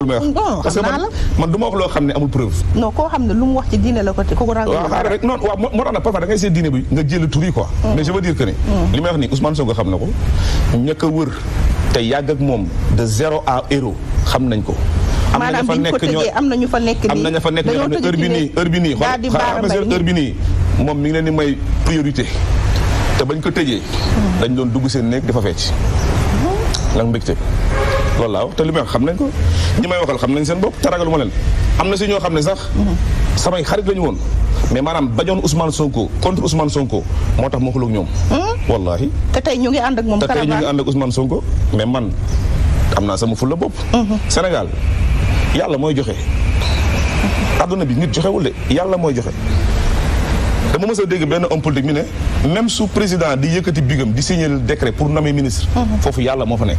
lu may wax. parce que man du ma wax loo xam ne amul preuve. non koo xam ne lu mu wax ci diine la ko ko ragal. waaw xaaral rek non waaw moo tax nag parfois da ngay seet diine bi nga jël tur yi quoi. mais je veux dire que ne. li may wax nii Ousmane Sonko xam na ko. ñàkk a wër te yàgg ak moom de 0 à héros xam nañ ko. maanaam biñ ko tëjee am na ñu fa nekk nii am na ñu fa nekk nii heure bi nii heure bi nii moom mi ngi leen di may priorité te bañ ko tëjee dañ doon dugg seen néeg dafa fecc nag mbégte loolu laa wax te li may wax xam nañ ko ñi may waxal xam nañ seen bopp te ragalu ma leen am na si ñoo xam ne sax samay xarit lañu woon mais maanaam bañoon Ousmane Sonko contre Ousmane Sonko moo tax ma xuloo ak ñoom wallahi te tey ñu ngi ànd ak moom te tey ñu ngi ànd ak Ousmane Sonko mais man am naa sama fulla bopp Sénégal yàlla mooy joxe adduna bi nit joxewul de yàlla mooy joxe dama mës a dégg benn homme politique mi ne même su président di yëkkati bigam di signer le décret pour nommer ministre foofu yàlla moo fa nekk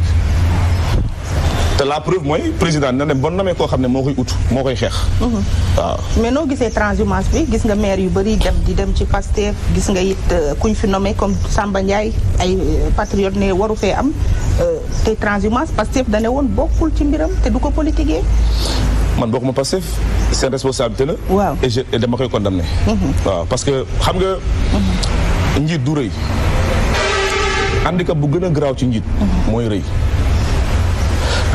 te la preuve mooy président na dem ba nommer koo xam ne moo koy ut moo koy xeex waaw mais noo gisee transhumance bi gis nga maire yu bëri di dem ci Pastef gis nga it kuñ fi nommé comme Samba Ndiaye ay patriote ne waru fee am te transhumance Pastef da ne woon bokkul ci mbiram te du ko politiquer man bokkuma Pastef seen responsabilité la waaw et dama koy condamné waaw parce que xam nga njiit du rëy handicap bu gën a garaaw ci njiit mooy rëy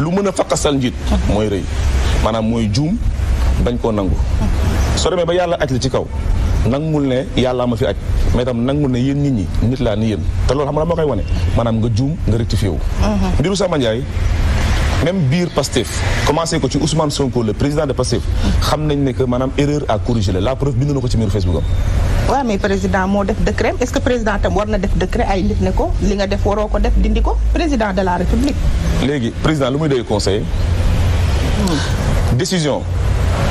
lu mën a fakkasal njiit mooy rëy maanaam mooy juum bañ koo nangu soo demee ba yàlla aj la ci kaw nangul ne yàllaa ma fi aj mais tam nangul ne yéen nit ñi nit laa ni yéen te loolu xam nga moo koy wane maanaam nga juum nga rectifié wu mbiru Samba Ndiaye même biir Pastef commencé ko ci Ousmane Sonko le président de Pastef xam nañ ne que maanaam erreur à corriger la preuve bind na ko ci biir Facebook am waaw mais président moo def décret est-ce que président tam war na def décret ay nit ne ko li nga def waroo ko def dindi ko président de la République léegi président lu muy doy conseil décision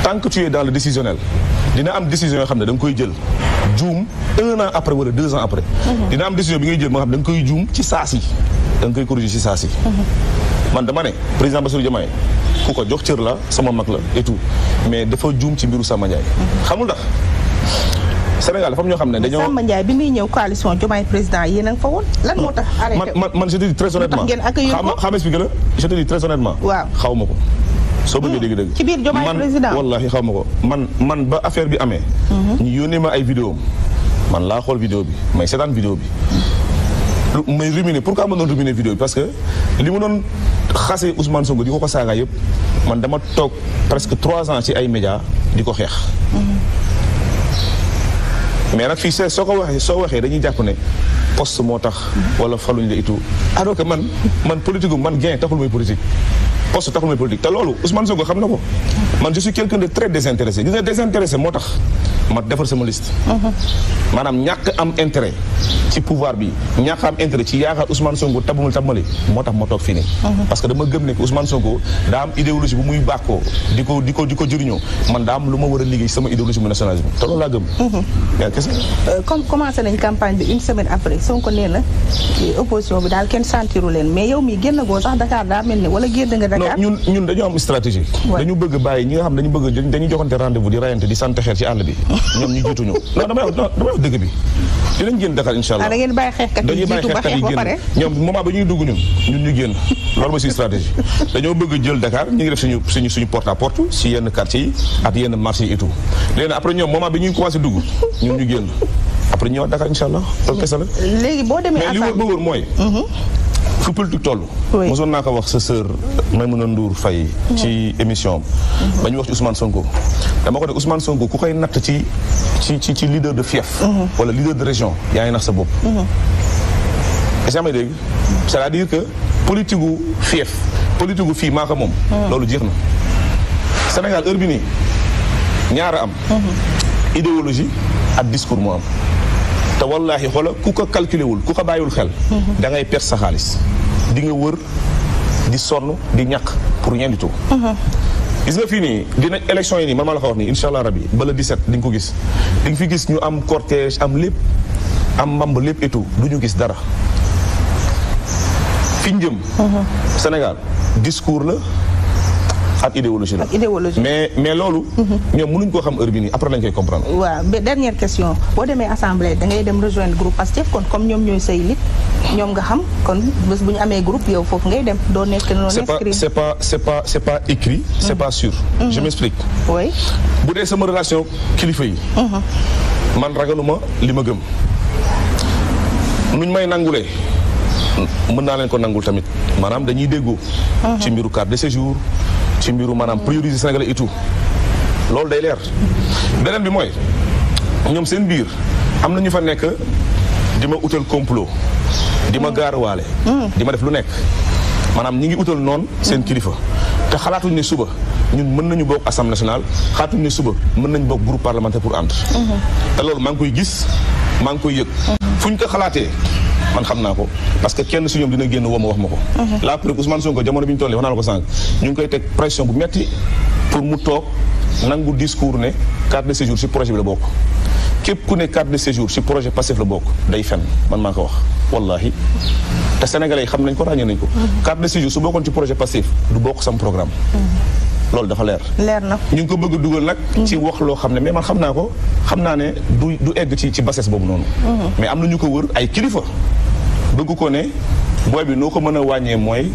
tant que tu es dans le décisionnel dina am décision yoo xam ne da nga koy jël juum 1 an après wala 2 ans après dina am décision bi ngay jël moo xam ne da nga koy juum ci saasi da nga koy corriger ci saasi man dama ne président Bassirou Diomaye ku ko jox cër la sama mag la et tout mais dafa juum ci mbiru Samba Ndiaye xamul ndax Sénégal dafa am ñoo xam ne dañoo Samba Ndiaye bi muy ñëw coalition Diomaye président yéen a nga fa woon lan moo tax arrêté man je te dis très honnêtement xam expliqué la je te dis très honnêtement waaw xaw ma ko soo bëggee dégg-dégg ci biir Diomaye président wallahi xaw ma ko man ba affaire bi amee ñu yónnee ma ay vidéo man laa xool vidéo bi may seetaan vidéo bi may ruminer pourquoi ma doon ruminer vidéo bi parce que li ma doon xasee Ousmane Sonko di ko saaga yëpp man dama toog presque 3 ans ci ay médias di ko xeex mais nag fii soo waxee dañuy jàpp ne poste moo tax wala faluñ la itu alors que man politique man gain taxul may politique poste taxul may politique te loolu Ousmane Sonko xam na ko man je suis quelqu'un de très désintéressé gis nga désintéressé moo tax ma defar sama liste maanaam ñàkk am intérêt ci pouvoir bi ñàkk am intérêt ci yaakaar Ousmane Sonko tabumul tabmali moo tax ma toog fii nii parce que dama gëm ne que Ousmane Sonko daa am idéologie bu muy bàkkoo di ko jëriñoo man daa am lu ma war a liggéey sama idéologie bu nationalisme te loolu laa gëm comme commencé nañ campagne bi 1 semaine après Sonko nee na opposition bi daal kenn sentiru leen mais yow mi génn goo sax Dakar daa mel ni wala génn nga Dakar non ñun dañoo am stratégie dañu bëgg bàyyi ñi nga xam dañu joxante rendez-vous di rayante di sant xeer ci àll bi ñoom ñu jiituñu non damay wax dëgg bi dinañ génn Dakar incha allah da ngeen bàyyi xeexkat yi jiitu ba xeex ba pare ñoom moment ba ñuy dugg ñun ñu génn loolu mooy suñu stratégie dañoo bëgg jël Dakar ñu ngi def suñu porte à porte si yenn quartier yi ak yenn marché yi et tout léegi après ñoom moment bi ñuy commencé dugg ñun ñu génn après ñëwaat Dakar incha allah loolu kese la léegi boo demee mais li wër ba wër mooy fu politique toll mosoon naa ko wax sa sœur Maïmouna Ndour Faye ci émission ba ñu wax ci Ousmane Sonko dama ko ne Ousmane Sonko ku koy natt ci leader de fief wala leader de région yaa ngi nax sa bopp est-ce que may dégg c'est-à-dire que politique gu fief politique gu fii maa ko moom loolu jeex na Sénégal heure bi nii ñaara am idéologie ak discours moo am te wallaahi xoola ku ko calculé wul ku ko bàyyiwul xel da ngay perte sa xaalis di nga wër di sonn di ñàkk pour rien du tout gis nga fii nii dina élection yi nii man maa la ko wax nii incha allah rabi ba le 17 di nga ko gis di nga fi gis ñu am cortège am lépp am mbamb lépp et tout du ñu gis dara fi ñu jëm Sénégal discours la ak idéologie la. ak idéologie mais loolu. ñoom mënuñ koo xam heure bi nii après lañ koy comprendre. waaw ba dernière question boo demee assemblée da ngay dem rejoindre groupe Pastef kon comme ñoom ñooy say lit ñoom nga xam kon bés bu ñu amee groupe yow foofu ngay dem doo nekk non inscrit. c'est pas écrit. c'est pas sûr. je m'explique. oui. bu dee sama relation kilifa yi. man ragaluma li ma gëm. nuñ may nangulee. mën naa leen ko nangul tamit maanaam dañuy déggoo. ci mbiru carte de séjour ci mbiru maanaam prioriser Sénégalais et tout loolu day leer. beneen bi mooy ñoom seen biir am na ñu fa nekk di ma utal complot di ma gaaruwaale. di ma def lu nekk maanaam ñi ngi utal noonu seen kilifa te xalaatuñ ne suba ñun mën nañu bokk assemblée nationale xalaatuñ ne suba mën nañu bokk groupe parlementaire pour ànd. te loolu maa ngi koy gis maa ngi koy yëg. fu ñu ko xalaatee. man xam naa ko parce que kenn si ñoom dina génn woo ma wax ma ko. la preuve Ousmane Sonko jamono bi ñu tollee wax naa la ko sànq ñu ngi koy teg pression bu metti pour mu toog nangu discours ne carte de séjour si projet bi la bokk. képp ku ne carte de séjour si projet Pastef la bokk day fen man maa ko wax wallahi te sénégalais yi xam nañ ko ràññee nañ ko. carte de séjour su bokkoon ci projet Pastef du bokk sam programme. loolu dafa leer. leer na ñu ngi ko bëgg a dugal nag. ci wax loo xam ne mais man xam naa ko xam naa ne du egg ci bassesse boobu noonu. mais am na ñu ko wër ay kilifa. bëgg ko ne booy bi noo ko mën a wàññee mooy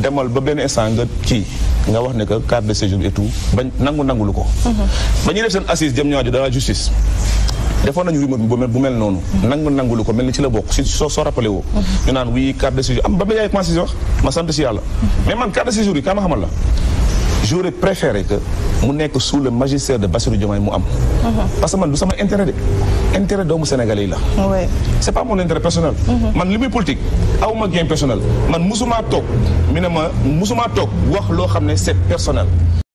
demal ba benn instant nga kii nga wax ne que carte de séjour et tout bañ nangulu ko. ba ñuy def seen assise jëm ñaajo de la justice defoon nañu rumeur bu mel noonu. nangulu ko mel ni ci la bokk si soo rappelé woo. ñu naan oui carte de séjour am ba ba yaay commencé si wax ma sant si yàlla. mais man carte de séjour yi kaa ma xamal la. j'aurais préféré que mu nekk sous le magistère de Bassirou Diomaye mu am. parce que man du sama intérêt de intérêt doomu sénégalais yi la. oui c'est pas mon intérêt personnel. man li muy politique aw ma gain personnel man musuma toog mi ne ma musuma toog wax loo xam ne c'est personnel.